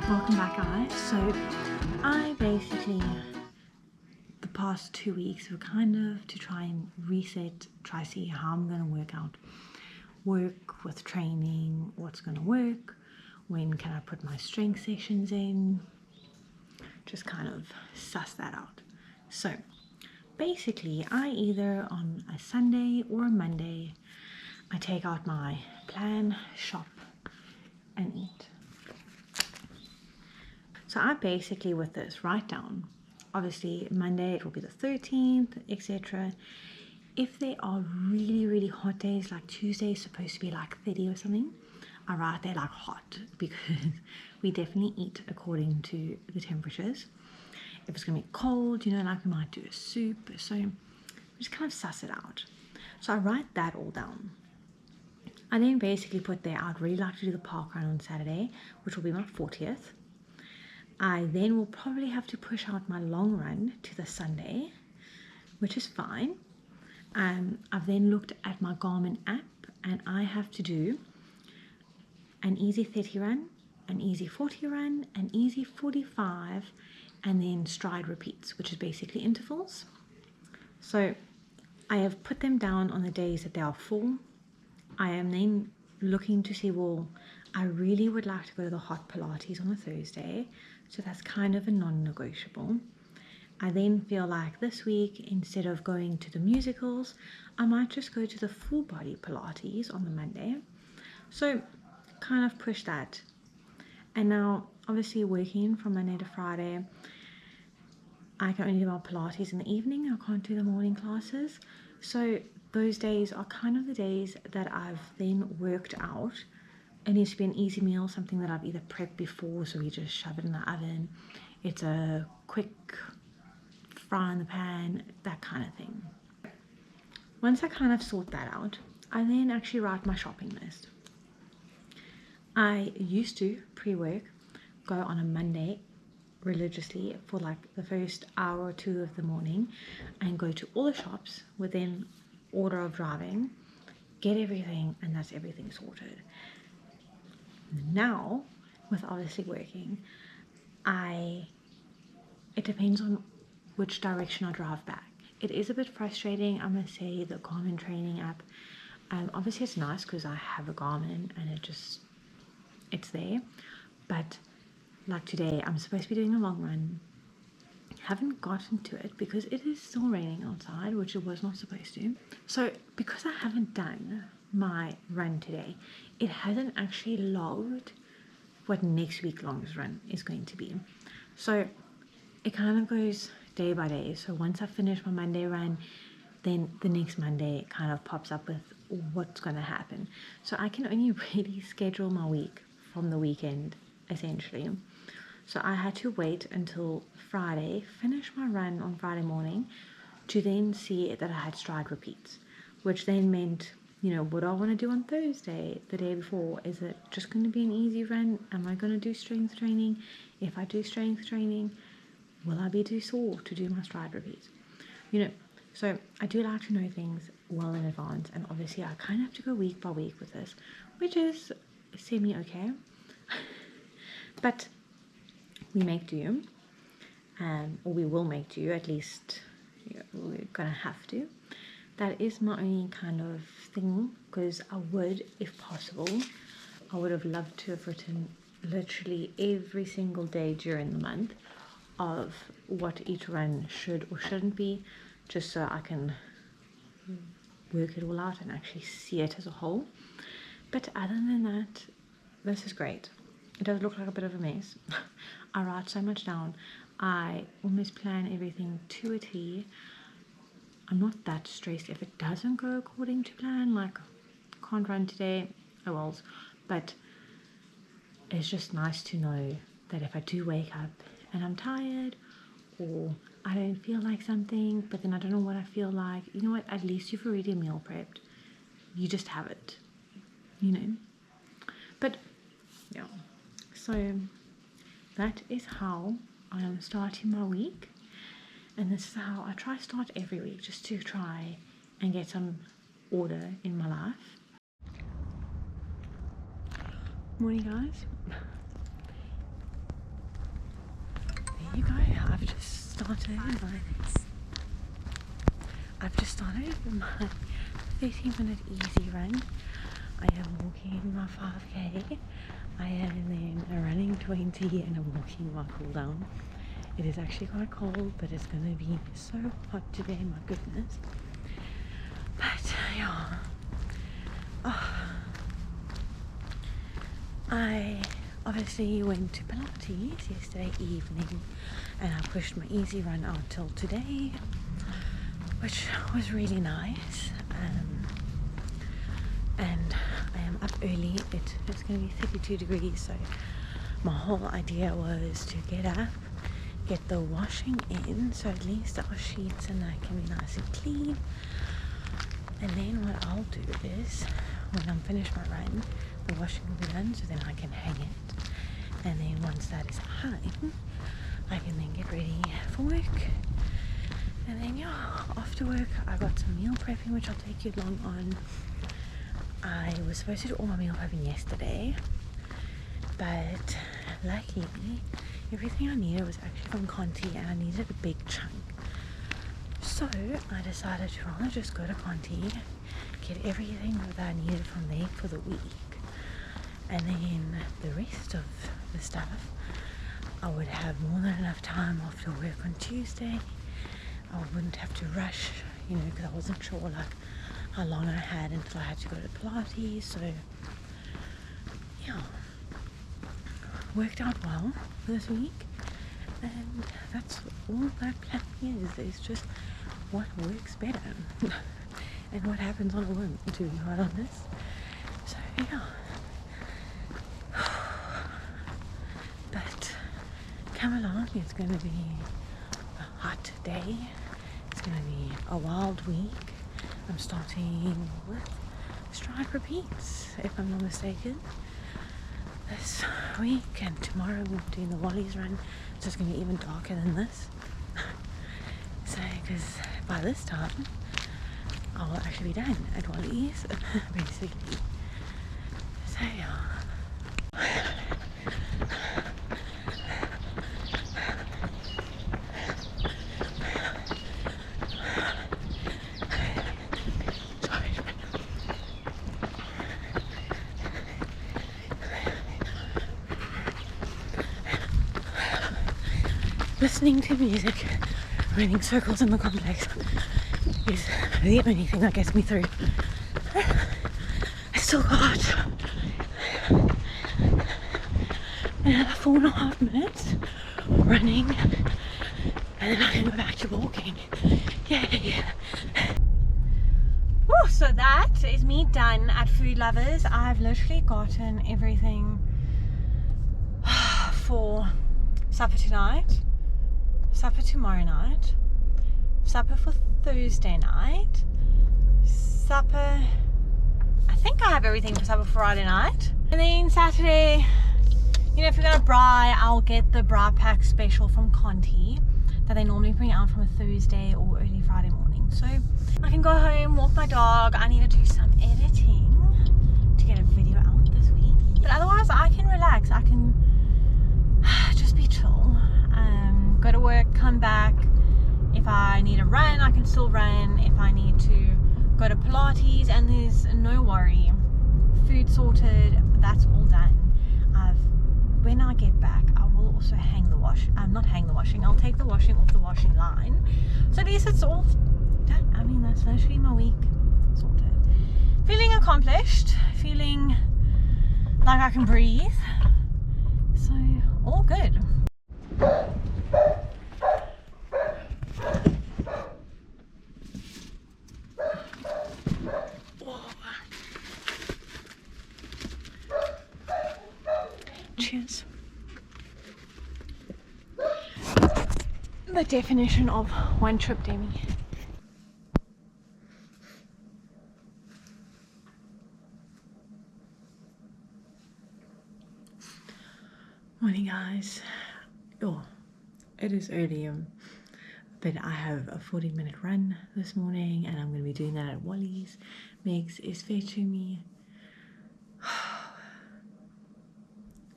Welcome back, guys. So I basically, the past 2 weeks were kind of to try and reset, try see how I'm going to work with training, what's going to work, when can I put my strength sessions in, just kind of suss that out. So basically, I either on a Sunday or a Monday, I take out my plan, shop and eat. So I basically, with this, write down, obviously Monday it will be the 13th, etc. If there are really hot days, like Tuesday is supposed to be like 30 or something, I write there like hot, because we definitely eat according to the temperatures. If it's going to be cold, like we might do a soup, so we just kind of suss it out. So I write that all down. I then basically put there, I'd really like to do the park run on Saturday, which will be my 40th. I then will probably have to push out my long run to the Sunday, which is fine. I've then looked at my Garmin app and I have to do an easy 30 run, an easy 40 run, an easy 45, and then stride repeats, which is basically intervals. So I have put them down on the days that they are full. I am then looking to see, well, I really would like to go to the hot Pilates on a Thursday, so that's kind of a non-negotiable. I then feel like this week, instead of going to the musicals, I might just go to the full body Pilates on the Monday. So kind of push that. And now obviously working from Monday to Friday, I can only do my Pilates in the evening. I can't do the morning classes. So those days are kind of the days that I've then worked out. It needs to be an easy meal, something that I've either prepped before, so we just shove it in the oven. It's a quick fry in the pan, that kind of thing. Once I kind of sort that out, I then actually write my shopping list. I used to, pre-work, go on a Monday religiously for like the first hour or two of the morning and go to all the shops within order of driving, get everything, and that's everything sorted. Now, with obviously working, it depends on which direction I drive back. It is a bit frustrating, I must say, the Garmin training app. Obviously it's nice because I have a Garmin and it's there. But like today, I'm supposed to be doing a long run. Haven't gotten to it because it is still raining outside, which it was not supposed to. So because I haven't done my run today, it hasn't actually logged what next week longest run is going to be. So it kind of goes day by day. So once I finish my Monday run, then the next Monday it kind of pops up with what's going to happen. So I can only really schedule my week from the weekend, essentially. So I had to wait until Friday, finish my run on Friday morning, to then see that I had stride repeats, which then meant, what do I want to do on Thursday, the day before? Is it just going to be an easy run? Am I going to do strength training? If I do strength training, will I be too sore to do my stride repeats? So I do like to know things well in advance, and obviously I kind of have to go week by week with this, which is semi-okay. But we make do, or we will make do, at least we're gonna have to. That is my only kind of thing, because I would, if possible, I would have loved to have written literally every single day during the month of what each run should or shouldn't be, just so I can work it all out and actually see it as a whole. But other than that, this is great. It does look like a bit of a mess. I write so much down. I almost plan everything to a T. I'm not that stressed if it doesn't go according to plan, like can't run today, oh well. But it's just nice to know that if I do wake up and I'm tired, or I don't feel like something, but then I don't know what I feel like, you know what, at least you've already meal prepped. You just have it, But yeah, so that is how I am starting my week, and this is how I try to start every week, just to try and get some order in my life. Morning, guys. you go. I've just started my 30-minute easy run. I am walking my 5k. I am then running 20 and I'm walking my cool down. It is actually quite cold, but it's gonna be so hot today, my goodness. But yeah, I obviously went to Pilates yesterday evening and I pushed my easy run out till today, which was really nice. And I am up early. It's going to be 32 degrees, so my whole idea was to get up, get the washing in, so at least our sheets and that can be nice and clean. And then what I'll do is, when I'm finished my run, the washing will be done, so then I can hang it. And then once that is hung, I can then get ready for work. And then yeah, after work I got some meal prepping, which I'll take you along on. I was supposed to do all my meal prepping yesterday, but luckily everything I needed was actually from Conti and I needed a big chunk. So I decided to rather just go to Conti, get everything that I needed from there for the week, and then the rest of the stuff I would have more than enough time after work on Tuesday. I wouldn't have to rush, you know, because I wasn't sure like how long I had until I had to go to Pilates. So yeah, worked out well this week, and that's all that planning is. It's just what works better and what happens on a whim, to be quite honest. So yeah, but come along, it's going to be a hot day, it's going to be a wild week. I'm starting with strike repeats, if I'm not mistaken, this week, and tomorrow we're doing the Wally's run, so it's going to be even darker than this. So, because by this time I'll actually be done at Wally's, basically. So yeah. Listening to music, running circles in the complex is the only thing that gets me through. I still got another 4.5 minutes running and then I can go back to walking. Yay! Oh, so that is me done at Food Lovers. I've literally gotten everything for supper tonight, supper tomorrow night, supper for Thursday night, supper, I think I have everything for supper Friday night, and then Saturday, you know, if you're gonna braai, I'll get the braai pack special from Conti that they normally bring out from a Thursday or early Friday morning. So I can go home, walk my dog. I need to do some editing to get a video out this week, but otherwise I can relax. I can just be chill. Go to work, come back. If I need to run, I can still run. If I need to go to Pilates, and there's no worry, food sorted, that's all done. When I get back, I will also hang the not hang the washing, I'll take the washing off the washing line. So at least it's all done. I mean, that's literally my week sorted. Feeling accomplished, feeling like I can breathe. So all good. Cheers. The definition of one trip, Demi. Morning, guys. Oh, it is early, but I have a 40-minute run this morning and I'm going to be doing that at Wally's. Megs is fetching me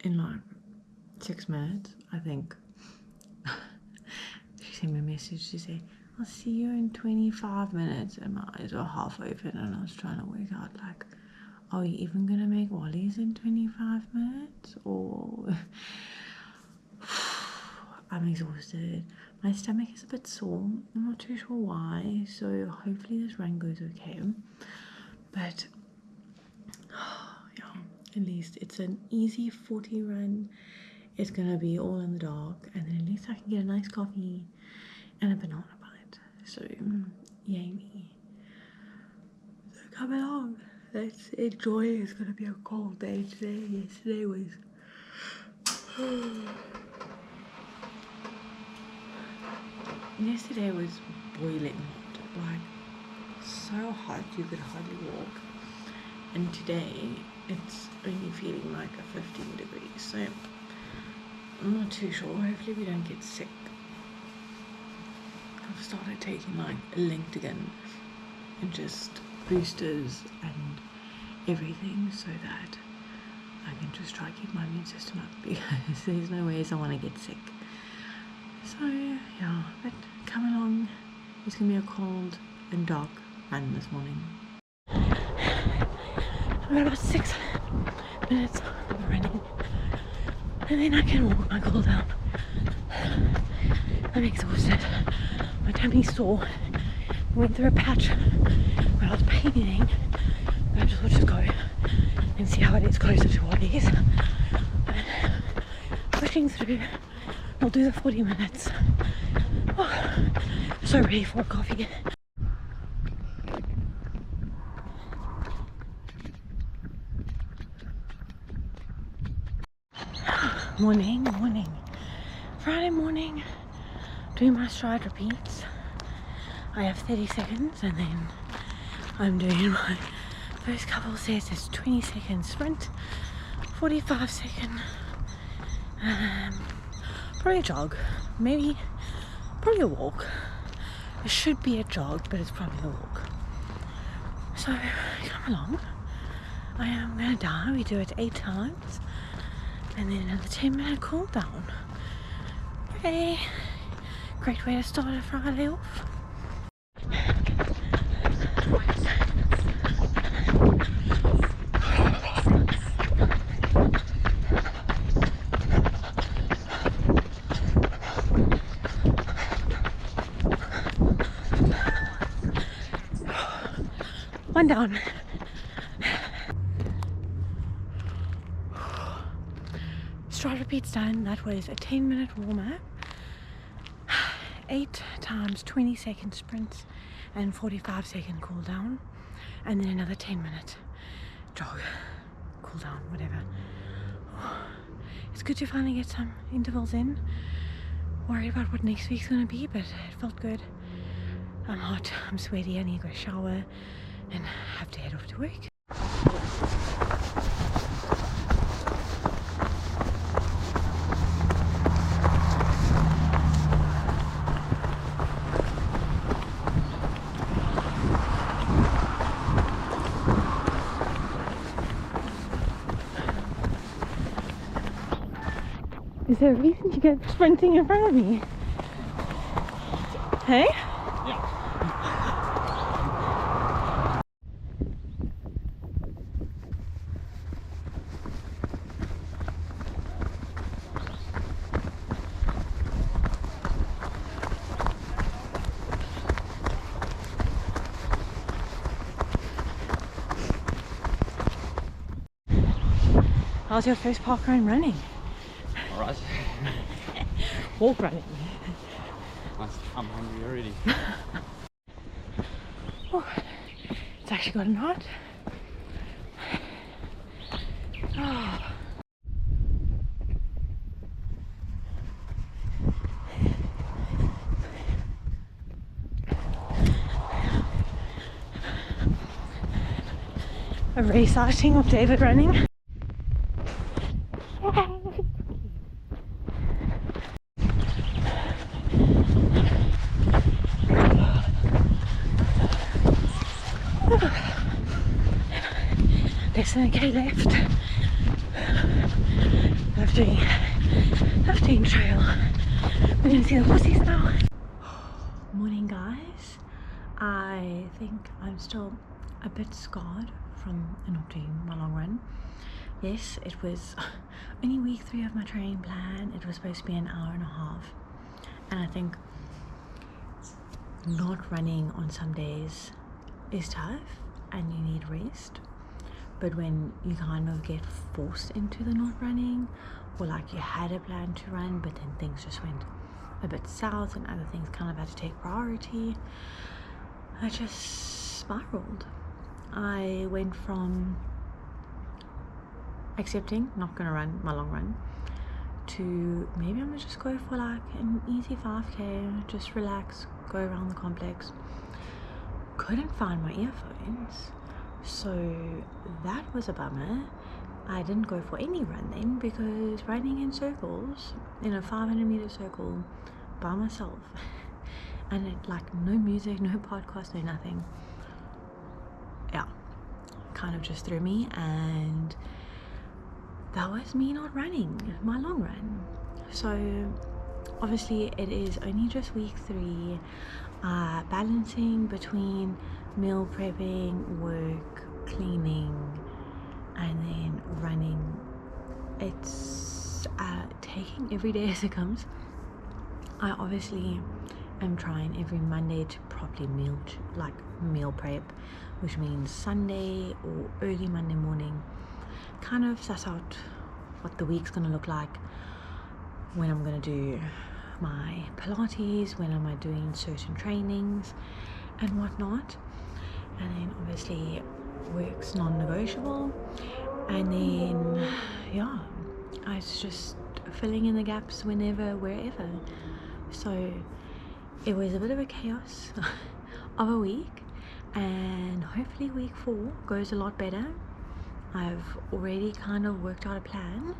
in like 6 minutes, I think. sent me a message to say, I'll see you in 25 minutes, and my eyes were half open and I was trying to work out like, are we even gonna make Wally's in 25 minutes? Or I'm exhausted. My stomach is a bit sore. I'm not too sure why, so hopefully this run goes okay. But yeah, at least it's an easy 40 run. It's gonna be all in the dark, and then at least I can get a nice coffee and a banana bite. So yay me. So come along, let's enjoy. It's gonna be a cold day today. Yesterday was yesterday was boiling hot, like so hot you could hardly walk, and today it's only feeling like a 15 degrees, so I'm not too sure. Hopefully we don't get sick. I've started taking like Linkedin and just boosters and everything so that I can just try to keep my immune system up, because there's no ways I want to get sick. So yeah, but come along. It's gonna be a cold and dark run this morning. I've got about 6 minutes of running, and then I can walk my cool down. I'm exhausted. My tummy's sore. I went through a patch where I was painting, but I just thought just go and see how it is closer to what it is. But pushing through, I'll do the 40 minutes. Oh, so ready for a coffee. Morning. Friday morning, doing my stride repeats. I have 30 seconds, and then I'm doing my first couple sets. It's 20 second sprint, 45 second, probably a jog, probably a walk. It should be a jog, but it's probably a walk. So come along. I am gonna die. We do it 8 times, and then another 10-minute cool down. Okay, great way to start a Friday off. One down. Stride repeats done. That was a 10-minute warm-up, 8 times 20 second sprints and 45 second cool down, and then another 10-minute jog, cool down, whatever. It's good to finally get some intervals in. Worried about what next week's gonna be, but it felt good. I'm hot, I'm sweaty, I need to go shower and have to head off to work. Is there a reason you get sprinting in front of me? Hey? Yeah. How's your first park run running? Alright. Walk running. I'm hungry already. Oh, it's actually gotten hot. Oh. A race outing of David running. Less than a K left. Love doing trail. We're gonna see the horses now. I think I'm still a bit scarred from not doing my long run. Yes, it was only week 3 of my training plan. It was supposed to be an hour and a half, and I think not running on some days is tough and you need rest. But when you kind of get forced into the not running, or like you had a plan to run but then things just went a bit south and other things kind of had to take priority, I just spiraled. I went from accepting not gonna run my long run to maybe I'm gonna just go for like an easy 5k, just relax, go around the complex. Couldn't find my earphones, so that was a bummer. I didn't go for any run then, because running in circles in a 500-meter circle by myself and it like no music, no podcast, no nothing, yeah, kind of just threw me, and that was me not running my long run. So obviously it is only just week 3, balancing between meal prepping, work, cleaning, and then running. It's taking every day as it comes. I obviously am trying every Monday to properly meal prep, which means Sunday or early Monday morning, kind of suss out what the week's gonna look like, when I'm gonna do my Pilates, when am I doing certain trainings and whatnot. And then obviously work's non-negotiable, and then yeah, it's just filling in the gaps whenever, wherever. So it was a bit of a chaos of a week, and hopefully week 4 goes a lot better. I've already kind of worked out a plan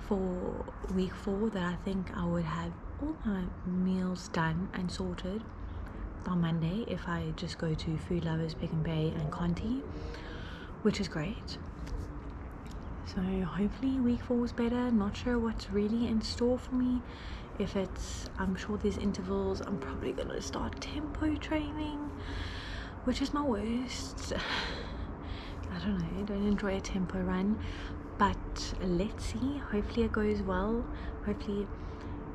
for week 4 that I think I would have all my meals done and sorted by Monday if I just go to Food Lovers, Pick and Pay and Conti, which is great. So hopefully week 4 is better. Not sure what's really in store for me. If it's, I'm sure there's intervals. I'm probably gonna start tempo training, which is my worst. I don't know, I don't enjoy a tempo run, but let's see. Hopefully it goes well. Hopefully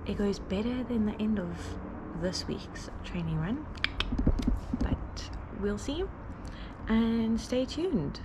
it goes better than the end of this week's training run, but we'll see, and stay tuned.